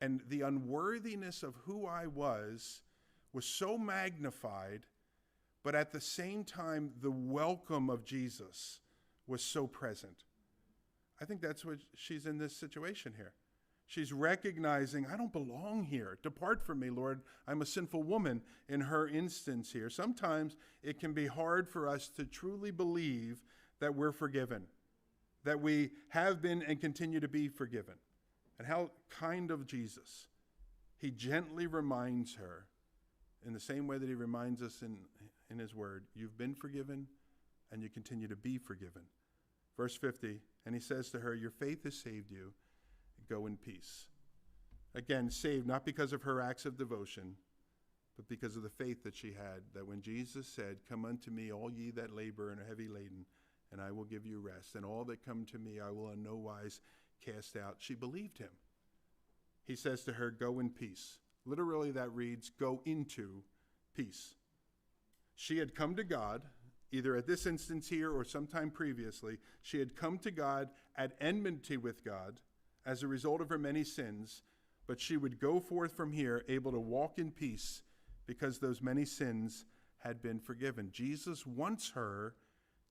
And the unworthiness of who I was so magnified, but at the same time, the welcome of Jesus was so present. I think that's what she's in this situation here. She's recognizing, I don't belong here. Depart from me, Lord. I'm a sinful woman in her instance here. Sometimes it can be hard for us to truly believe that we're forgiven, that we have been and continue to be forgiven. And how kind of Jesus. He gently reminds her in the same way that he reminds us in his word, you've been forgiven and you continue to be forgiven. Verse 50, and he says to her, your faith has saved you. Go in peace. Again, saved not because of her acts of devotion, but because of the faith that she had, that when Jesus said, come unto me, all ye that labor and are heavy laden, and I will give you rest, and all that come to me I will in no wise cast out. She believed him. He says to her, go in peace. Literally that reads, go into peace. She had come to God, either at this instance here or sometime previously. She had come to God at enmity with God as a result of her many sins, but she would go forth from here able to walk in peace because those many sins had been forgiven. Jesus wants her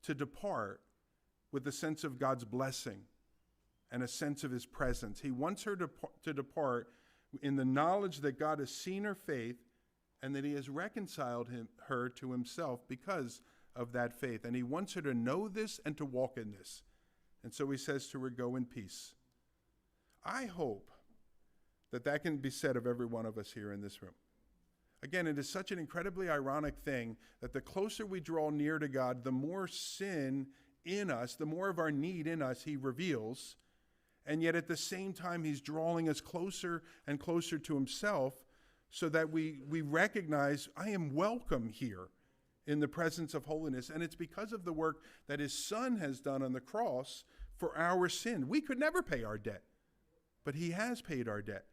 to depart with a sense of God's blessing and a sense of his presence. He wants her to depart in the knowledge that God has seen her faith and that he has reconciled her to himself because of that faith. And he wants her to know this and to walk in this. And so he says to her, go in peace. I hope that can be said of every one of us here in this room. Again, it is such an incredibly ironic thing that the closer we draw near to God, the more sin in us, the more of our need in us he reveals. And yet at the same time, he's drawing us closer and closer to himself so that we recognize, I am welcome here in the presence of holiness. And it's because of the work that his son has done on the cross for our sin. We could never pay our debt, but he has paid our debt.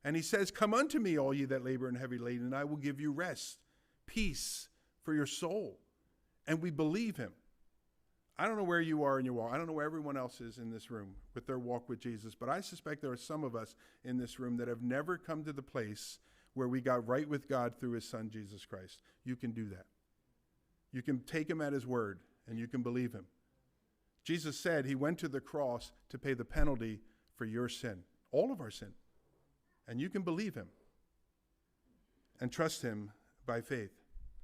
And he says, come unto me, all ye that labor and heavy laden, and I will give you rest, peace for your soul. And we believe him. I don't know where you are in your walk. I don't know where everyone else is in this room with their walk with Jesus, but I suspect there are some of us in this room that have never come to the place where we got right with God through his son, Jesus Christ. You can do that. You can take him at his word, and you can believe him. Jesus said he went to the cross to pay the penalty for your sin, all of our sin. And you can believe him and trust him by faith.